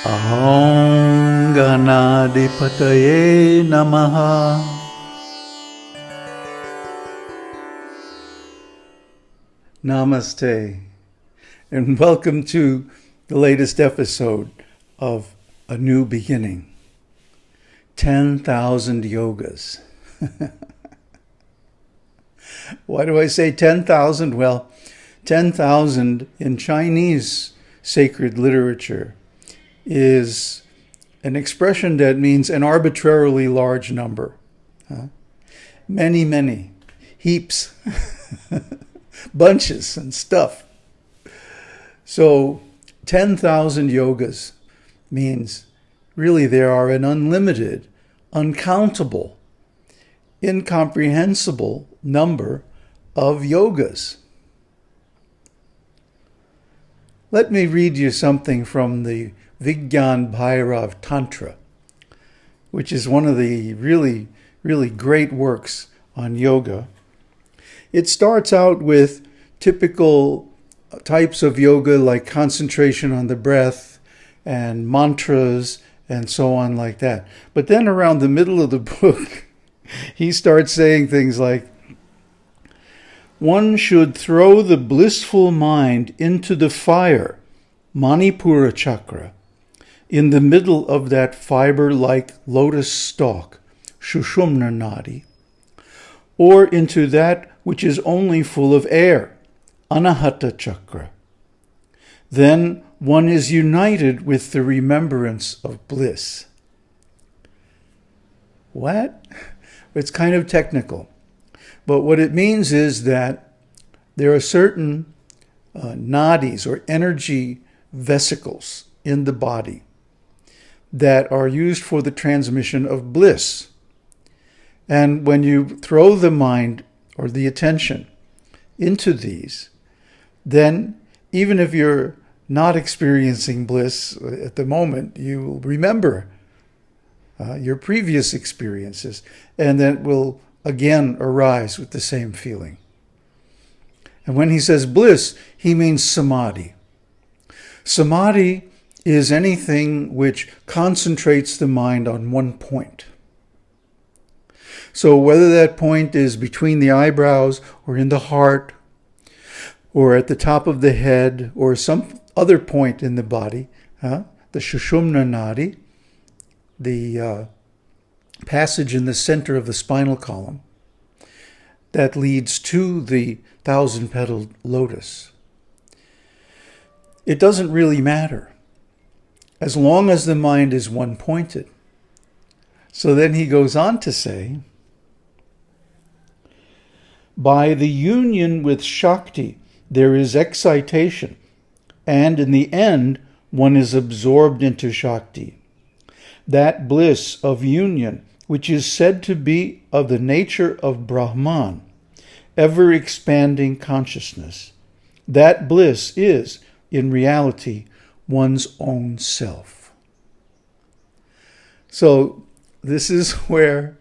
Aham Ganadipataye Namaha. Namaste, and welcome to the latest episode of A New Beginning. 10,000 yogas. Why do I say 10,000? Well, 10,000 in Chinese sacred literature is an expression that means an arbitrarily large number. Many, many, heaps, bunches and stuff. So 10,000 yogas means really there are an unlimited, uncountable, incomprehensible number of yogas. Let me read you something from the Viśiṣṭādvaita-vāda Tantra, which is one of the really, really great works on yoga. It starts out with typical types of yoga like concentration on the breath and mantras and so on like that. But then around the middle of the book, he starts saying things like, one should throw the blissful mind into the fire, Anāhata-cakra, in the middle of that fiber-like lotus stalk, Sushumna nadi, or into that which is only full of air, Anāhata-cakra. Then one is united with the remembrance of bliss. What? It's kind of technical. But what it means is that there are certain nadis or energy vesicles in the body that are used for the transmission of bliss. And when you throw the mind or the attention into these, then even if you're not experiencing bliss at the moment, you will remember your previous experiences, and then will again arise with the same feeling. And when he says bliss, he means samadhi. Samadhi is anything which concentrates the mind on one point. So whether that point is between the eyebrows or in the heart or at the top of the head or some other point in the body, the Sushumna nadi, the passage in the center of the spinal column that leads to the thousand-petaled lotus. It doesn't really matter as long as the mind is one-pointed. So then he goes on to say, by the union with Shakti, there is excitation, and in the end, one is absorbed into Shakti. That bliss of union, which is said to be of the nature of Brahman, ever-expanding consciousness, that bliss is, in reality, one's own self. So this is where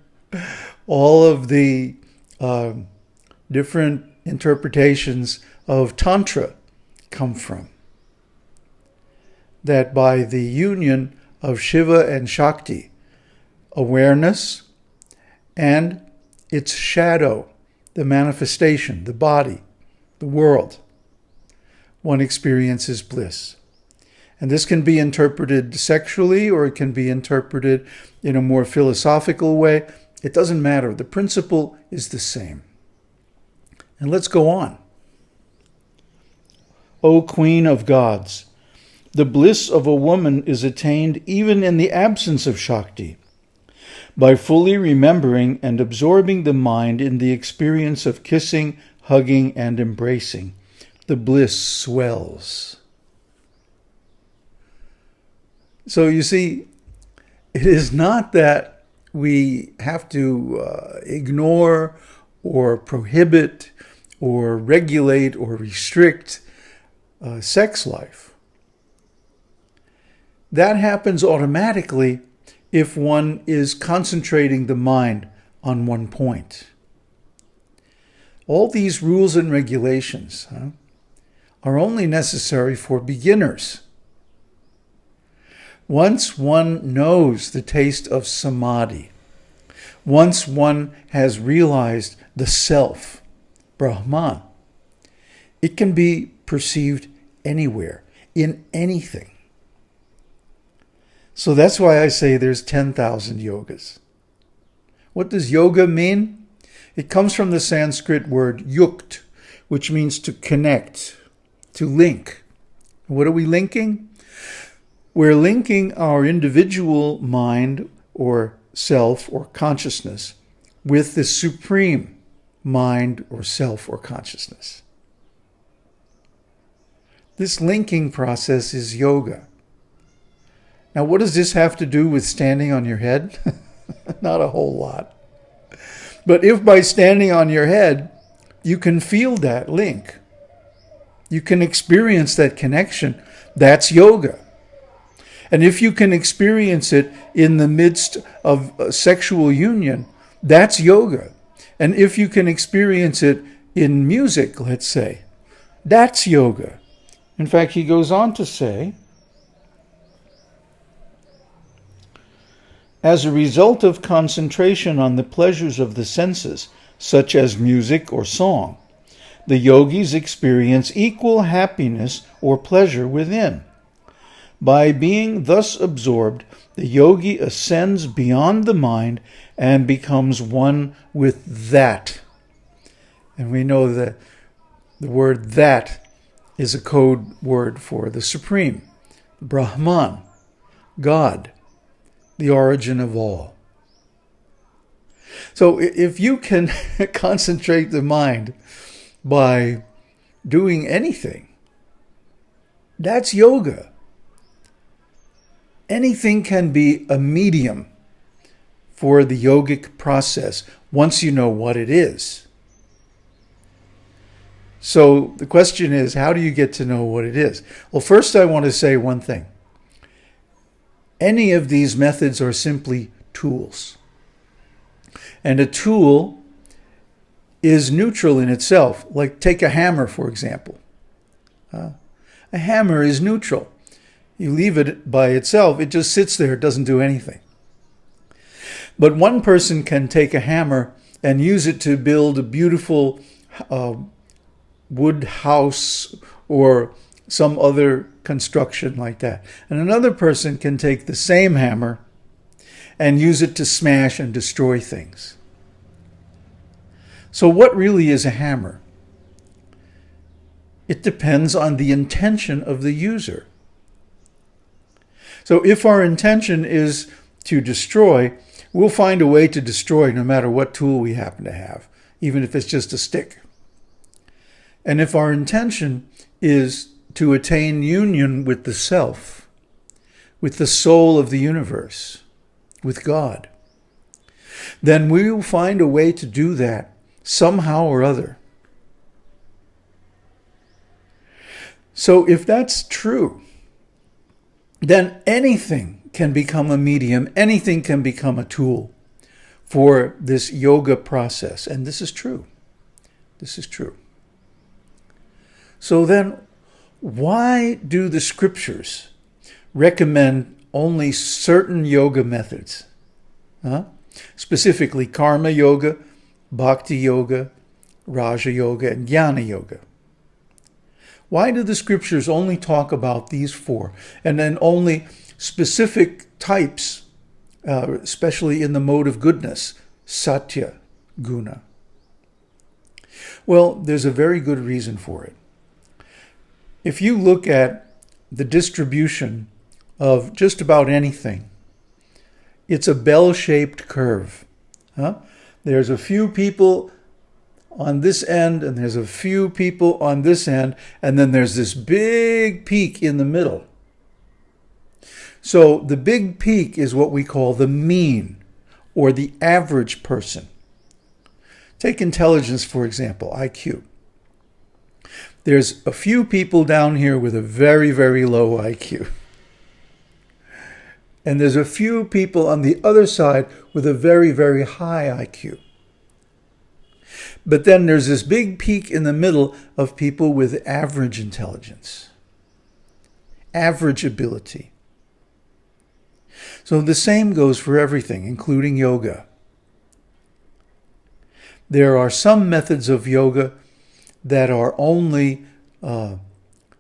all of the different interpretations of Tantra come from. That by the union of Shiva and Shakti, awareness and its shadow, the manifestation, the body, the world, one experiences bliss. And this can be interpreted sexually, or it can be interpreted in a more philosophical way. It doesn't matter. The principle is the same. And let's go on. O Queen of Gods, the bliss of a woman is attained even in the absence of Shakti, by fully remembering and absorbing the mind in the experience of kissing, hugging, and embracing. The bliss swells. So you see, it is not that we have to ignore or prohibit or regulate or restrict sex life. That happens automatically if one is concentrating the mind on one point. All these rules and regulations are only necessary for beginners. Once one knows the taste of samadhi, once one has realized the self, Brahman, it can be perceived anywhere, in anything. So that's why I say there's 10,000 yogas. What does yoga mean? It comes from the Sanskrit word yukt, which means to connect, to link. What are we linking? We're linking our individual mind or self or consciousness with the supreme mind or self or consciousness. This linking process is yoga. Now, what does this have to do with standing on your head? Not a whole lot. But if by standing on your head, you can feel that link, you can experience that connection, that's yoga. And if you can experience it in the midst of sexual union, that's yoga. And if you can experience it in music, let's say, that's yoga. In fact, he goes on to say, as a result of concentration on the pleasures of the senses, such as music or song, the yogis experience equal happiness or pleasure within. By being thus absorbed, the yogi ascends beyond the mind and becomes one with that. And we know that the word that is a code word for the Supreme, Brahman, God, the origin of all. So if you can concentrate the mind by doing anything, that's yoga. Anything can be a medium for the yogic process once you know what it is. So the question is, how do you get to know what it is? Well, first I want to say one thing. Any of these methods are simply tools. And a tool is neutral in itself. Like take a hammer, for example. A hammer is neutral. You leave it by itself, it just sits there, it doesn't do anything. But one person can take a hammer and use it to build a beautiful wood house or some other construction like that. And another person can take the same hammer and use it to smash and destroy things. So what really is a hammer? It depends on the intention of the user. So if our intention is to destroy, we'll find a way to destroy no matter what tool we happen to have, even if it's just a stick. And if our intention is to attain union with the self, with the soul of the universe, with God, then we will find a way to do that somehow or other. So if that's true, then anything can become a medium, anything can become a tool for this yoga process. And this is true. This is true. So then, why do the scriptures recommend only certain yoga methods? Specifically, karma yoga, Bhakti-yoga, Raja yoga, and Jnana yoga. Why do the scriptures only talk about these four, and then only specific types, especially in the mode of goodness, satya, guna? Well, there's a very good reason for it. If you look at the distribution of just about anything, it's a bell-shaped curve. There's a few people on this end, and there's a few people on this end, and then there's this big peak in the middle. So the big peak is what we call the mean, or the average person. Take intelligence, for example, IQ. There's a few people down here with a very, very low IQ. And there's a few people on the other side with a very, very high IQ. But then there's this big peak in the middle of people with average intelligence, average ability. So the same goes for everything, including yoga. There are some methods of yoga that are only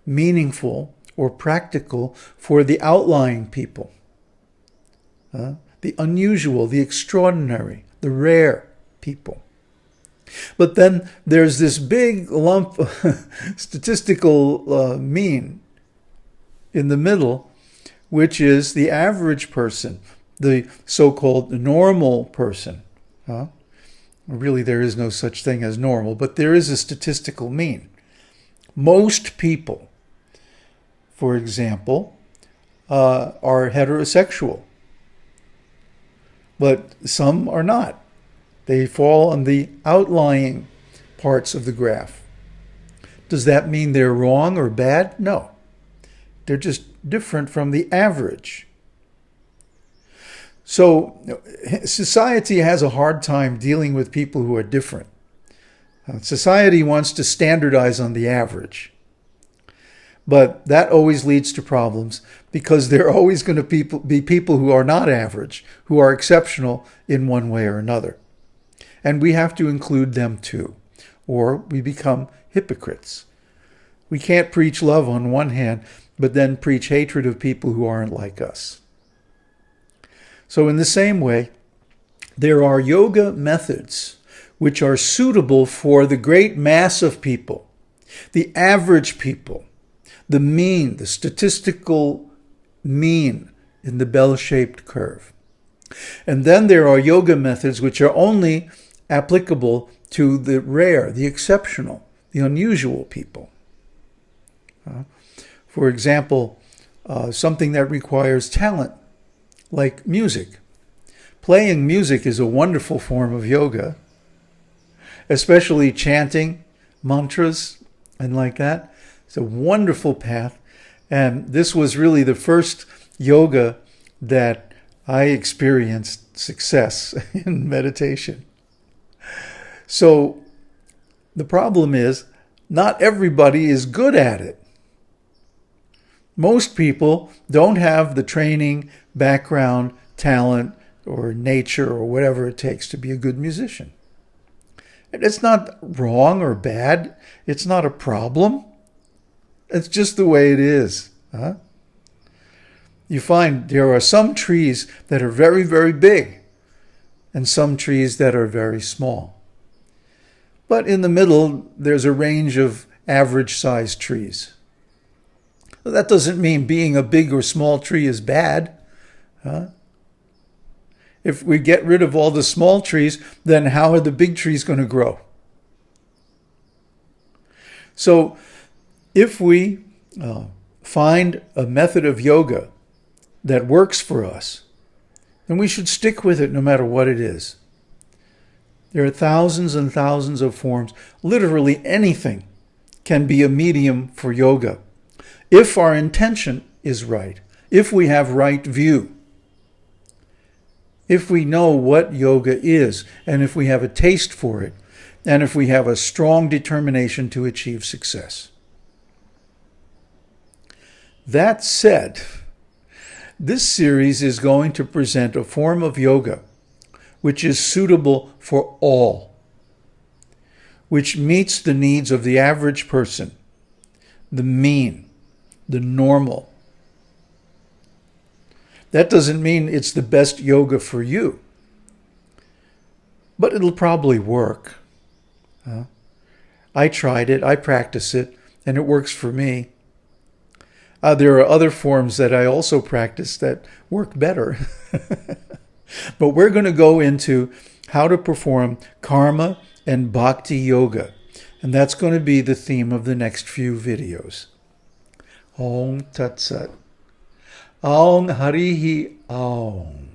meaningful or practical for the outlying people. The unusual, the extraordinary, the rare people. But then there's this big lump statistical mean in the middle, which is the average person, the so-called normal person. Really, there is no such thing as normal, but there is a statistical mean. Most people, for example, are heterosexual, but some are not. They fall on the outlying parts of the graph. Does that mean they're wrong or bad? No. They're just different from the average. So society has a hard time dealing with people who are different. Society wants to standardize on the average. But that always leads to problems because there are always going to be people who are not average, who are exceptional in one way or another. And we have to include them too, or we become hypocrites. We can't preach love on one hand, but then preach hatred of people who aren't like us. So in the same way, there are yoga methods which are suitable for the great mass of people, the average people, the mean, the statistical mean in the bell-shaped curve. And then there are yoga methods which are only applicable to the rare, the exceptional, the unusual people. For example, something that requires talent, like music. Playing music is a wonderful form of yoga, especially chanting mantras and like that. It's a wonderful path. And this was really the first yoga that I experienced success in meditation. So the problem is, not everybody is good at it. Most people don't have the training, background, talent, or nature, or whatever it takes to be a good musician. And it's not wrong or bad. It's not a problem. It's just the way it is. You find there are some trees that are very, very big, and some trees that are very small. But in the middle, there's a range of average-sized trees. That doesn't mean being a big or small tree is bad. If we get rid of all the small trees, then how are the big trees going to grow? So if we find a method of yoga that works for us, then we should stick with it no matter what it is. There are thousands and thousands of forms. Literally anything can be a medium for yoga, if our intention is right, if we have right view, if we know what yoga is, and if we have a taste for it, and if we have a strong determination to achieve success. That said, this series is going to present a form of yoga which is suitable for all, which meets the needs of the average person, the mean, the normal. That doesn't mean it's the best yoga for you, but it'll probably work. I tried it, I practice it, and it works for me. There are other forms that I also practice that work better. But we're going to go into how to perform karma and bhakti yoga. And that's going to be the theme of the next few videos. Om Tat Sat. Aum Harihi Aum.